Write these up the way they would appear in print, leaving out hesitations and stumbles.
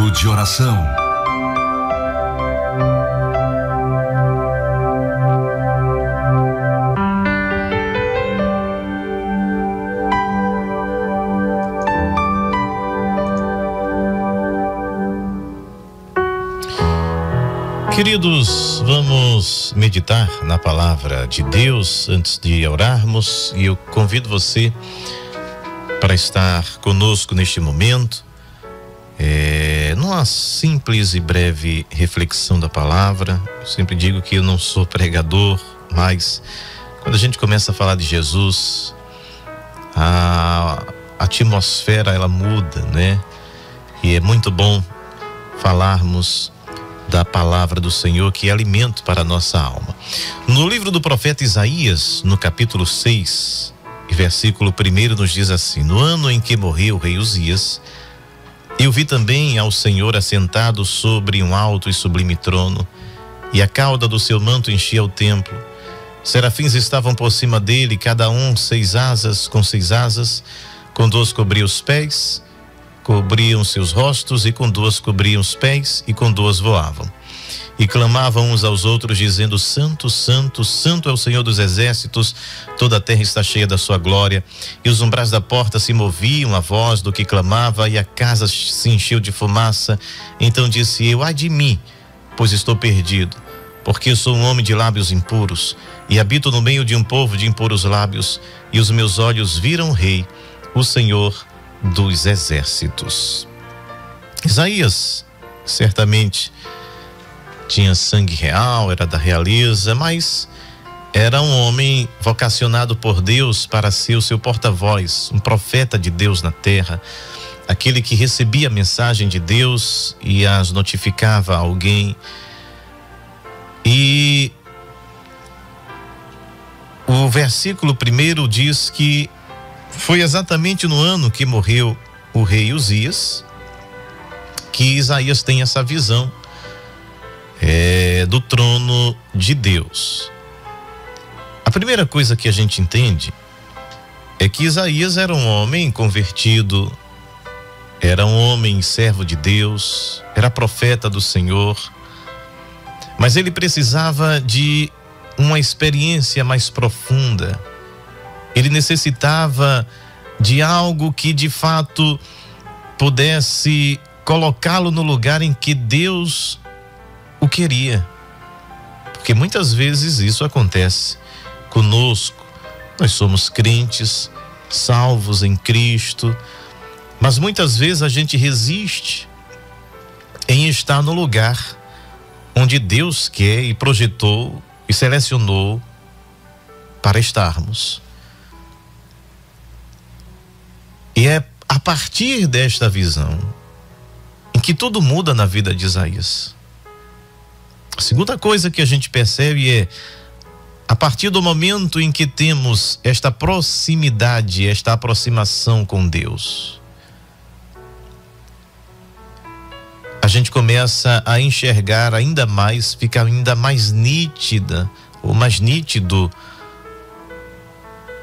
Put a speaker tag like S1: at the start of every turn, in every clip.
S1: Momento de oração.
S2: Queridos, vamos meditar na palavra de Deus antes de orarmos, e eu convido você para estar conosco neste momento, numa simples e breve reflexão da palavra. Eu sempre digo que eu não sou pregador, mas quando a gente começa a falar de Jesus, a atmosfera ela muda, né? E é muito bom falarmos da palavra do Senhor, que é alimento para a nossa alma. No livro do profeta Isaías, no capítulo 6, versículo 1, nos diz assim: no ano em que morreu o rei Uzias, eu vi também ao Senhor assentado sobre um alto e sublime trono, e a cauda do seu manto enchia o templo. Serafins estavam por cima dele, cada um 6 asas, com 2 cobria os pés, cobriam seus rostos, e com 2 cobriam os pés, e com 2 voavam. E clamavam uns aos outros, dizendo: Santo, Santo, Santo é o Senhor dos exércitos, toda a terra está cheia da sua glória. E os umbrais da porta se moviam à voz do que clamava, e a casa se encheu de fumaça. Então disse eu: ai de mim, pois estou perdido, porque sou um homem de lábios impuros, e habito no meio de um povo de impuros lábios, e os meus olhos viram o Rei, o Senhor dos exércitos. Isaías certamente tinha sangue real, era da realeza, mas era um homem vocacionado por Deus para ser o seu porta-voz, um profeta de Deus na terra, aquele que recebia a mensagem de Deus e as notificava a alguém. E o versículo 1 diz que foi exatamente no ano que morreu o rei Uzias que Isaías tem essa visão do trono de Deus. A primeira coisa que a gente entende é que Isaías era um homem convertido, era um homem servo de Deus, era profeta do Senhor, mas ele precisava de uma experiência mais profunda. Ele necessitava de algo que de fato pudesse colocá-lo no lugar em que Deus o queria. Porque muitas vezes isso acontece conosco. Nós somos crentes, salvos em Cristo, mas muitas vezes a gente resiste em estar no lugar onde Deus quer e projetou e selecionou para estarmos. E é a partir desta visão em que tudo muda na vida de Isaías. A segunda coisa que a gente percebe é, a partir do momento em que temos esta proximidade, esta aproximação com Deus, a gente começa a enxergar ainda mais, fica ainda mais nítida, ou mais nítido,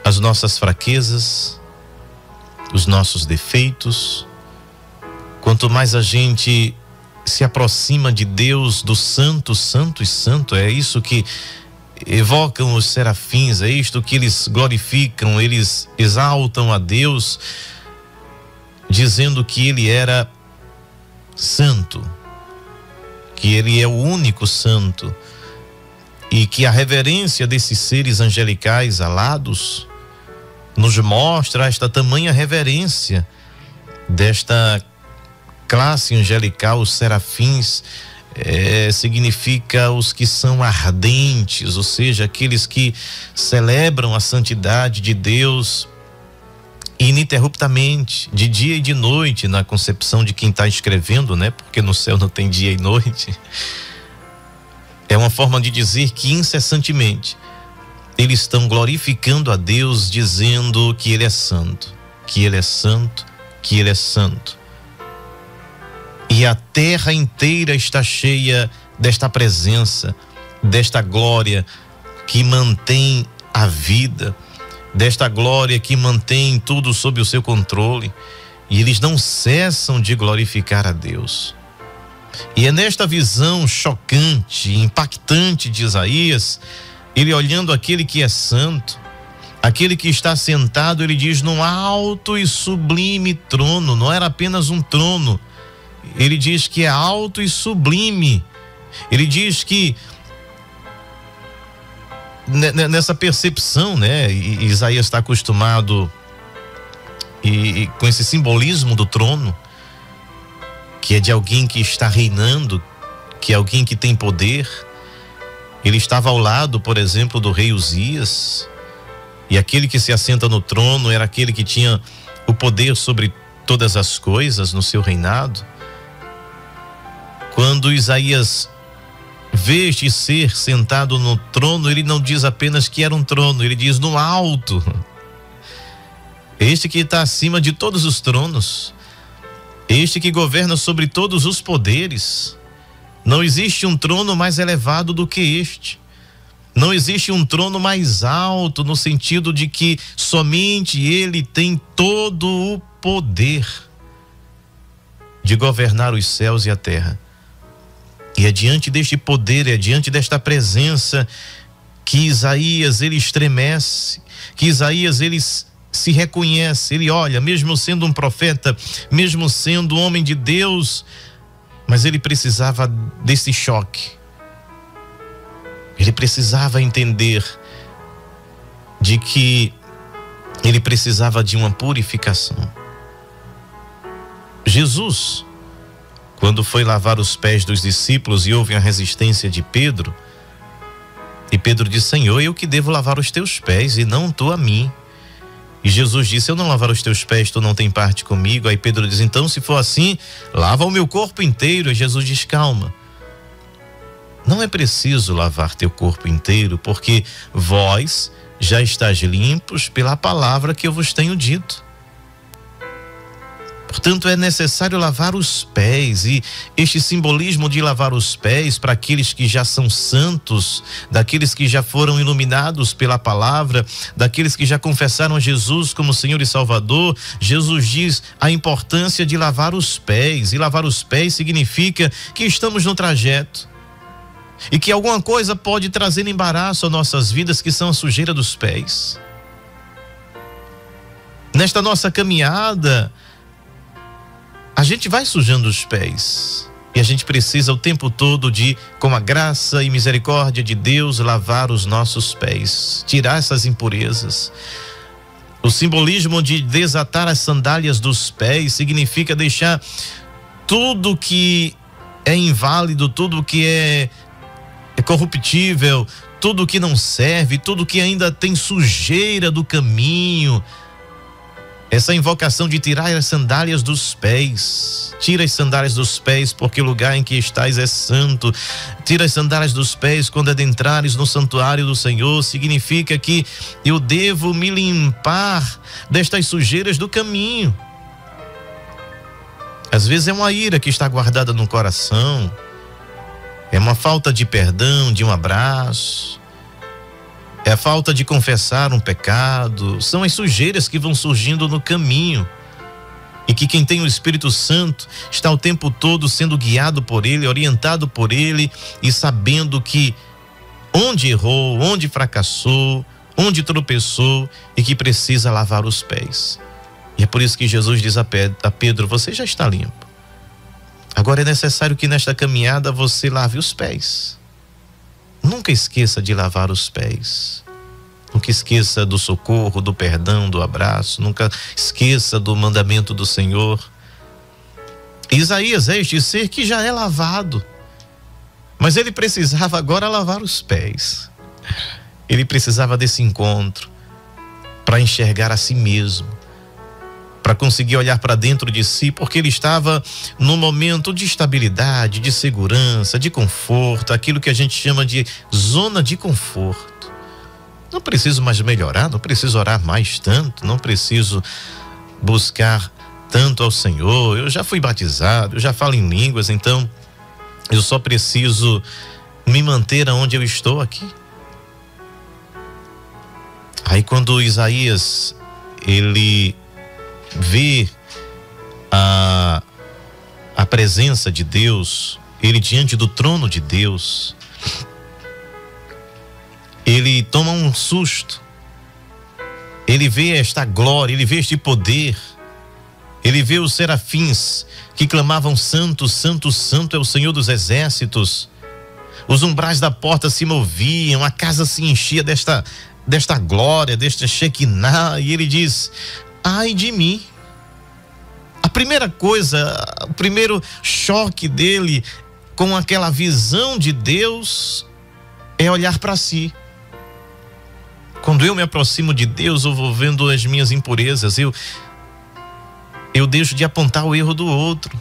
S2: as nossas fraquezas, os nossos defeitos. Quanto mais a gente se aproxima de Deus, do santo, santo e santo, é isso que evocam os serafins, é isto que eles glorificam, eles exaltam a Deus, dizendo que ele era santo, que ele é o único santo, e que a reverência desses seres angelicais alados nos mostra esta tamanha reverência desta classe angelical. Os serafins significa os que são ardentes, ou seja, aqueles que celebram a santidade de Deus ininterruptamente, de dia e de noite, na concepção de quem está escrevendo, né? Porque no céu não tem dia e noite. É uma forma de dizer que incessantemente eles estão glorificando a Deus, dizendo que Ele é santo, que Ele é santo, que Ele é santo. E a terra inteira está cheia desta presença, desta glória que mantém a vida, desta glória que mantém tudo sob o seu controle. E eles não cessam de glorificar a Deus. E é nesta visão chocante, impactante de Isaías, ele olhando aquele que é santo, aquele que está sentado, ele diz: num alto e sublime trono. Não era apenas um trono, ele diz que é alto e sublime. Ele diz que nessa percepção, né? Isaías está acostumado e com esse simbolismo do trono, que é de alguém que está reinando, que é alguém que tem poder. Ele estava ao lado, por exemplo, do rei Uzias, e aquele que se assenta no trono era aquele que tinha o poder sobre todas as coisas no seu reinado. Quando Isaías vê este ser sentado no trono, ele não diz apenas que era um trono, ele diz no alto. Este que está acima de todos os tronos, este que governa sobre todos os poderes. Não existe um trono mais elevado do que este. Não existe um trono mais alto, no sentido de que somente ele tem todo o poder de governar os céus e a terra. E é diante deste poder, é diante desta presença que Isaías ele estremece, que Isaías ele se reconhece, ele olha, mesmo sendo um profeta, mesmo sendo um homem de Deus, mas ele precisava desse choque. Ele precisava entender de que ele precisava de uma purificação. Jesus, quando foi lavar os pés dos discípulos e houve a resistência de Pedro, e Pedro disse: Senhor, eu que devo lavar os teus pés e não tu a mim. E Jesus disse: eu não lavar os teus pés, tu não tem parte comigo. Aí Pedro diz: então, se for assim, lava o meu corpo inteiro. E Jesus diz: calma, não é preciso lavar teu corpo inteiro, porque vós já estáis limpos pela palavra que eu vos tenho dito. Portanto, é necessário lavar os pés, e este simbolismo de lavar os pés para aqueles que já são santos, daqueles que já foram iluminados pela palavra, daqueles que já confessaram Jesus como Senhor e Salvador. Jesus diz a importância de lavar os pés, e lavar os pés significa que estamos no trajeto e que alguma coisa pode trazer embaraço às nossas vidas, que são a sujeira dos pés. Nesta nossa caminhada, a gente vai sujando os pés, e a gente precisa o tempo todo de, com a graça e misericórdia de Deus, lavar os nossos pés, tirar essas impurezas. O simbolismo de desatar as sandálias dos pés significa deixar tudo que é inválido, tudo que é corruptível, tudo que não serve, tudo que ainda tem sujeira do caminho. Essa invocação de tirar as sandálias dos pés. Tira as sandálias dos pés, porque o lugar em que estás é santo. Tira as sandálias dos pés quando adentrares no santuário do Senhor. Significa que eu devo me limpar destas sujeiras do caminho. Às vezes é uma ira que está guardada no coração, é uma falta de perdão, de um abraço, é a falta de confessar um pecado. São as sujeiras que vão surgindo no caminho, e que quem tem o Espírito Santo está o tempo todo sendo guiado por Ele, orientado por Ele, e sabendo que onde errou, onde fracassou, onde tropeçou, e que precisa lavar os pés. E é por isso que Jesus diz a Pedro: você já está limpo. Agora é necessário que nesta caminhada você lave os pés. Nunca esqueça de lavar os pés. Nunca esqueça do socorro, do perdão, do abraço. Nunca esqueça do mandamento do Senhor. Isaías é este ser que já é lavado, mas ele precisava agora lavar os pés. Ele precisava desse encontro para enxergar a si mesmo, para conseguir olhar para dentro de si, porque ele estava num momento de estabilidade, de segurança, de conforto, aquilo que a gente chama de zona de conforto. Não preciso mais melhorar, não preciso orar mais tanto, não preciso buscar tanto ao Senhor. Eu já fui batizado, eu já falo em línguas, então eu só preciso me manter aonde eu estou aqui. Aí quando Isaías ele vê a presença de Deus, ele diante do trono de Deus, ele toma um susto. Ele vê esta glória, ele vê este poder. Ele vê os serafins que clamavam: santo, santo, santo é o Senhor dos exércitos. Os umbrais da porta se moviam, a casa se enchia desta glória, desta Shekinah. E ele diz: ai de mim. A primeira coisa, o primeiro choque dele com aquela visão de Deus é olhar para si. Quando eu me aproximo de Deus, eu vou vendo as minhas impurezas, eu deixo de apontar o erro do outro.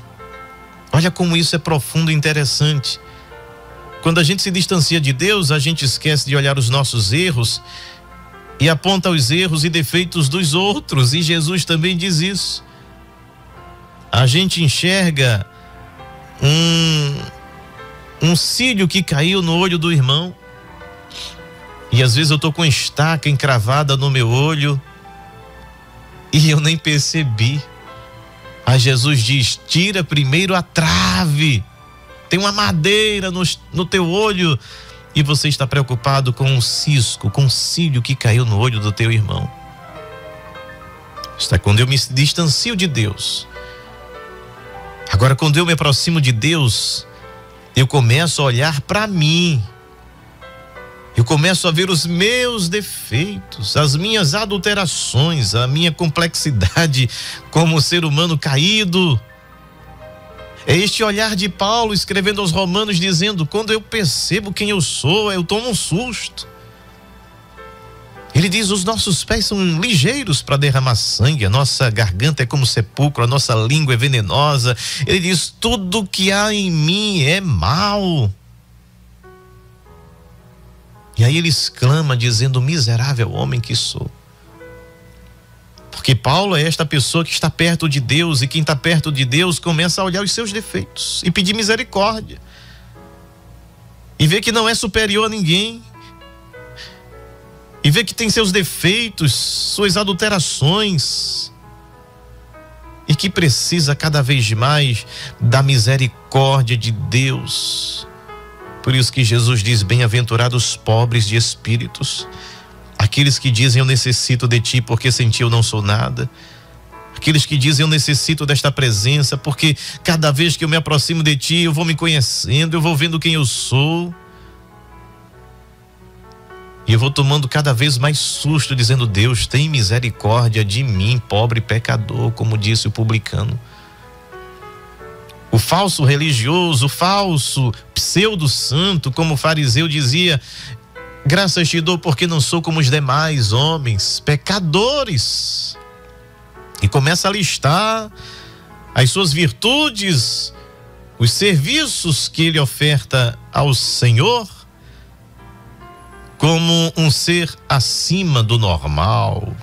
S2: Olha como isso é profundo e interessante. Quando a gente se distancia de Deus, a gente esquece de olhar os nossos erros e aponta os erros e defeitos dos outros, e Jesus também diz isso. A gente enxerga um cílio que caiu no olho do irmão, e às vezes eu estou com estaca encravada no meu olho e eu nem percebi. Aí Jesus diz: tira primeiro a trave, tem uma madeira no teu olho, e você está preocupado com o cisco, com o cílio que caiu no olho do teu irmão. Está quando eu me distancio de Deus. Agora, quando eu me aproximo de Deus, eu começo a olhar para mim. Eu começo a ver os meus defeitos, as minhas adulterações, a minha complexidade como ser humano caído. É este olhar de Paulo escrevendo aos Romanos, dizendo: quando eu percebo quem eu sou, eu tomo um susto. Ele diz: os nossos pés são ligeiros para derramar sangue, a nossa garganta é como sepulcro, a nossa língua é venenosa. Ele diz: tudo que há em mim é mal. E aí ele exclama dizendo: miserável homem que sou. Porque Paulo é esta pessoa que está perto de Deus, e quem está perto de Deus começa a olhar os seus defeitos e pedir misericórdia. E vê que não é superior a ninguém. E vê que tem seus defeitos, suas adulterações. E que precisa cada vez mais da misericórdia de Deus. Por isso que Jesus diz: bem-aventurados os pobres de espíritos, aqueles que dizem: eu necessito de ti, porque sem ti eu não sou nada. Aqueles que dizem: eu necessito desta presença, porque cada vez que eu me aproximo de ti, eu vou me conhecendo, eu vou vendo quem eu sou. E eu vou tomando cada vez mais susto, dizendo: Deus, tem misericórdia de mim, pobre pecador, como disse o publicano. O falso religioso, o falso pseudo-santo, como o fariseu dizia: graças te dou porque não sou como os demais homens, pecadores. E começa a listar as suas virtudes, os serviços que ele oferta ao Senhor, como um ser acima do normal,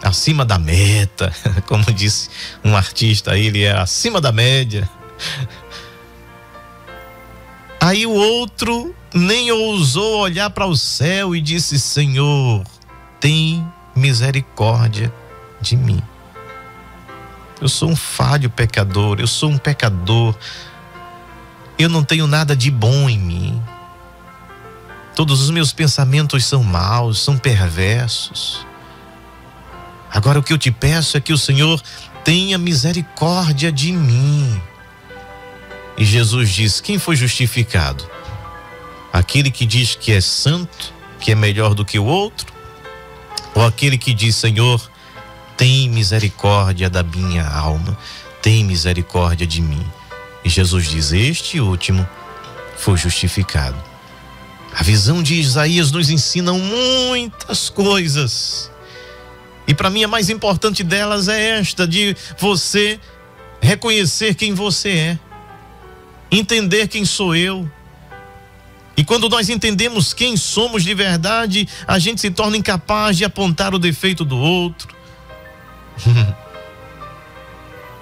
S2: acima da meta, como disse um artista, ele é acima da média. Aí o outro nem ousou olhar para o céu e disse: Senhor, tem misericórdia de mim. Eu sou um falho pecador, eu sou um pecador, eu não tenho nada de bom em mim. Todos os meus pensamentos são maus, são perversos. Agora o que eu te peço é que o Senhor tenha misericórdia de mim. E Jesus diz: quem foi justificado? Aquele que diz que é santo, que é melhor do que o outro? Ou aquele que diz: Senhor, tem misericórdia da minha alma, tem misericórdia de mim? E Jesus diz: este último foi justificado. A visão de Isaías nos ensina muitas coisas. E para mim a mais importante delas é esta, de você reconhecer quem você é. Entender quem sou eu. E quando nós entendemos quem somos de verdade, a gente se torna incapaz de apontar o defeito do outro.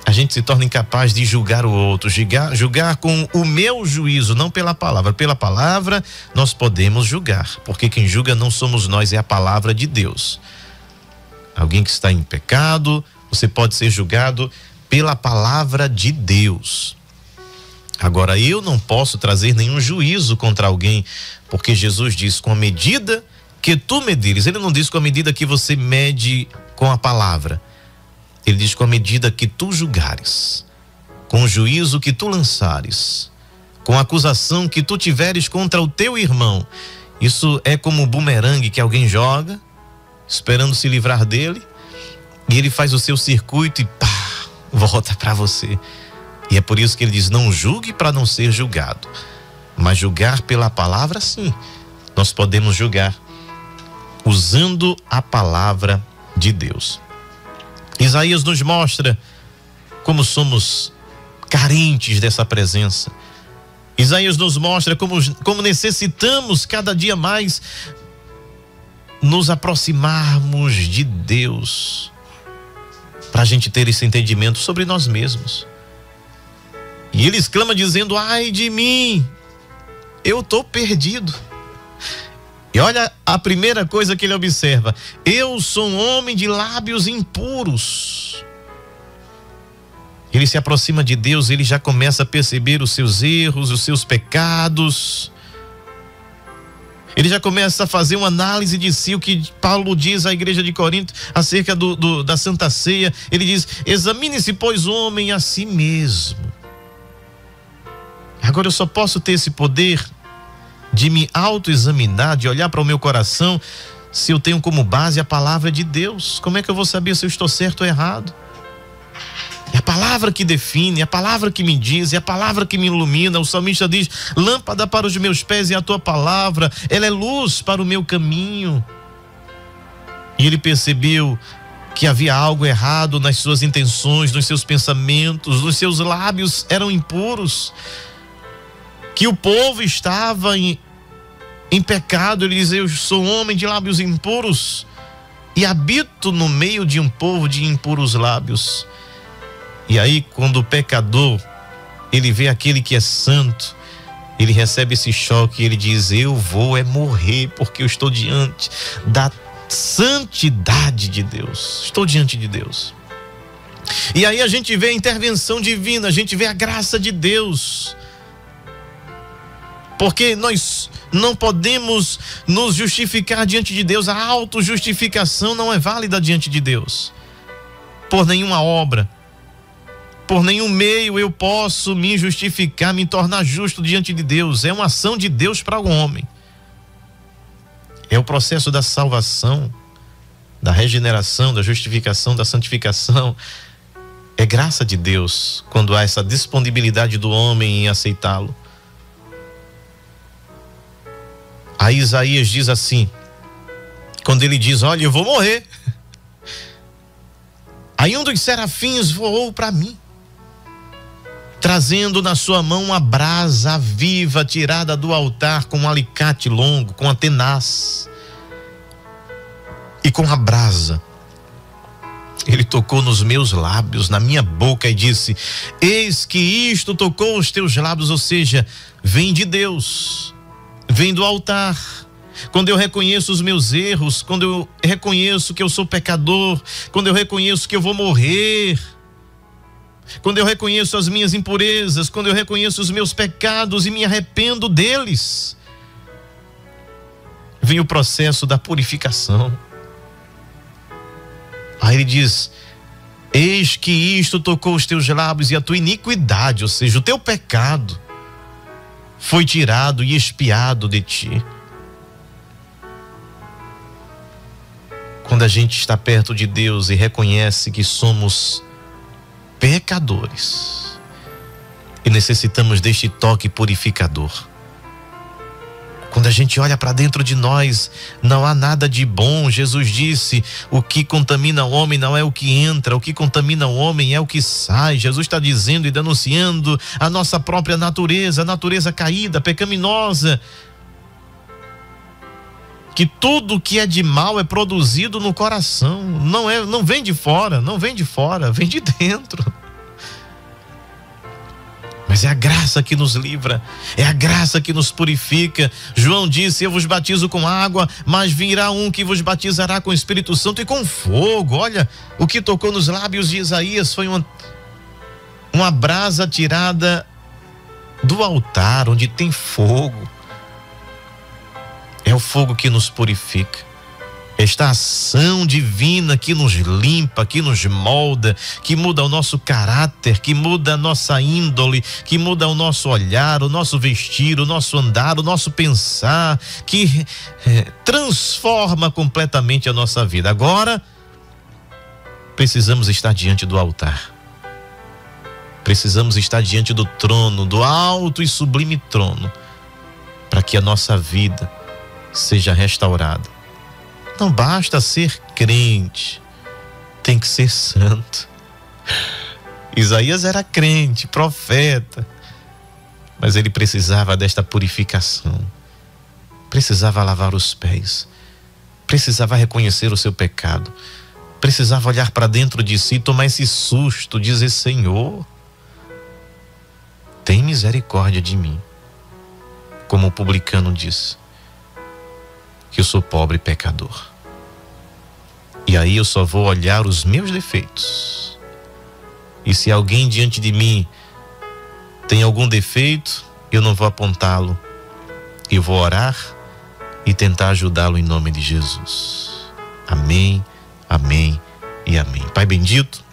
S2: A gente se torna incapaz de julgar o outro, julgar com o meu juízo, não pela palavra. Pela palavra nós podemos julgar, porque quem julga não somos nós, é a palavra de Deus. Alguém que está em pecado, você pode ser julgado pela palavra de Deus. Agora, eu não posso trazer nenhum juízo contra alguém, porque Jesus diz: com a medida que tu medires. Ele não diz com a medida que você mede com a palavra. Ele diz: com a medida que tu julgares, com o juízo que tu lançares, com a acusação que tu tiveres contra o teu irmão. Isso é como um bumerangue que alguém joga, esperando se livrar dele, e ele faz o seu circuito e pá, volta para você. E é por isso que ele diz: não julgue para não ser julgado, mas julgar pela palavra, sim. Nós podemos julgar usando a palavra de Deus. Isaías nos mostra como somos carentes dessa presença. Isaías nos mostra como necessitamos cada dia mais nos aproximarmos de Deus, para a gente ter esse entendimento sobre nós mesmos. E ele exclama dizendo: ai de mim, eu estou perdido. E olha a primeira coisa que ele observa: eu sou um homem de lábios impuros. Ele se aproxima de Deus, ele já começa a perceber os seus erros, os seus pecados. Ele já começa a fazer uma análise de si, o que Paulo diz à igreja de Corinto acerca da Santa Ceia. Ele diz: examine-se, pois, o homem a si mesmo. Agora eu só posso ter esse poder de me autoexaminar, de olhar para o meu coração, se eu tenho como base a palavra de Deus. Como é que eu vou saber se eu estou certo ou errado? É a palavra que define, é a palavra que me diz, é a palavra que me ilumina. O salmista diz: lâmpada para os meus pés é a tua palavra, ela é luz para o meu caminho. E ele percebeu que havia algo errado nas suas intenções, nos seus pensamentos, os seus lábios eram impuros, que o povo estava em pecado. Ele diz: eu sou um homem de lábios impuros e habito no meio de um povo de impuros lábios. E aí, quando o pecador, ele vê aquele que é santo, ele recebe esse choque e ele diz: eu vou morrer, porque eu estou diante da santidade de Deus, estou diante de Deus. E aí a gente vê a intervenção divina, a gente vê a graça de Deus, porque nós não podemos nos justificar diante de Deus. A autojustificação não é válida diante de Deus. Por nenhuma obra, por nenhum meio eu posso me justificar, me tornar justo diante de Deus. É uma ação de Deus para o homem. É o processo da salvação, da regeneração, da justificação, da santificação. É graça de Deus quando há essa disponibilidade do homem em aceitá-lo. Aí Isaías diz assim, quando ele diz: olha, eu vou morrer. Aí um dos serafins voou para mim, trazendo na sua mão uma brasa viva tirada do altar com um alicate longo, com a tenaz. E com a brasa, ele tocou nos meus lábios, na minha boca, e disse: eis que isto tocou os teus lábios. Ou seja, vem de Deus, vem do altar. Quando eu reconheço os meus erros, quando eu reconheço que eu sou pecador, quando eu reconheço que eu vou morrer, quando eu reconheço as minhas impurezas, quando eu reconheço os meus pecados e me arrependo deles, vem o processo da purificação. Aí ele diz: eis que isto tocou os teus lábios e a tua iniquidade, ou seja, o teu pecado, foi tirado e expiado de ti. Quando a gente está perto de Deus e reconhece que somos pecadores e necessitamos deste toque purificador, quando a gente olha para dentro de nós, não há nada de bom. Jesus disse: o que contamina o homem não é o que entra, o que contamina o homem é o que sai. Jesus está dizendo e denunciando a nossa própria natureza, a natureza caída, pecaminosa, que tudo que é de mal é produzido no coração, não vem de fora, vem de dentro. Mas é a graça que nos livra, é a graça que nos purifica. João disse: eu vos batizo com água, mas virá um que vos batizará com o Espírito Santo e com fogo. Olha, o que tocou nos lábios de Isaías foi uma brasa tirada do altar, onde tem fogo. É o fogo que nos purifica. Esta ação divina que nos limpa, que nos molda, que muda o nosso caráter, que muda a nossa índole, que muda o nosso olhar, o nosso vestir, o nosso andar, o nosso pensar, que transforma completamente a nossa vida. Agora, precisamos estar diante do altar. Precisamos estar diante do trono, do alto e sublime trono, para que a nossa vida seja restaurada. Não basta ser crente, tem que ser santo. Isaías era crente, profeta, mas ele precisava desta purificação, precisava lavar os pés, precisava reconhecer o seu pecado, precisava olhar para dentro de si, tomar esse susto, dizer: Senhor, tem misericórdia de mim. Como o publicano disse, que eu sou pobre e pecador. E aí eu só vou olhar os meus defeitos. E se alguém diante de mim tem algum defeito, eu não vou apontá-lo. Eu vou orar e tentar ajudá-lo em nome de Jesus. Amém, amém e amém. Pai bendito,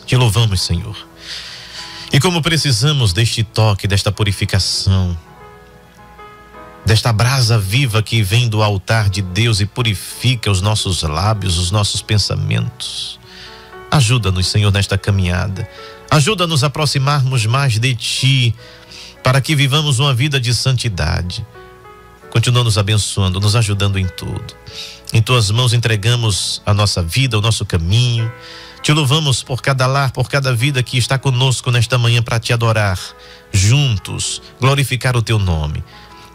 S2: te louvamos, Senhor. E como precisamos deste toque, desta purificação, desta brasa viva que vem do altar de Deus e purifica os nossos lábios, os nossos pensamentos. Ajuda-nos, Senhor, nesta caminhada. Ajuda-nos a aproximarmos mais de Ti, para que vivamos uma vida de santidade. Continua nos abençoando, nos ajudando em tudo. Em Tuas mãos entregamos a nossa vida, o nosso caminho. Te louvamos por cada lar, por cada vida que está conosco nesta manhã para Te adorar, juntos, glorificar o Teu nome.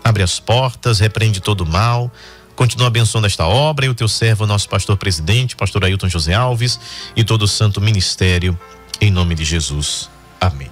S2: Abre as portas, repreende todo o mal, continua abençoando esta obra e o Teu servo, nosso pastor presidente, pastor Ailton José Alves, e todo o santo ministério, em nome de Jesus. Amém.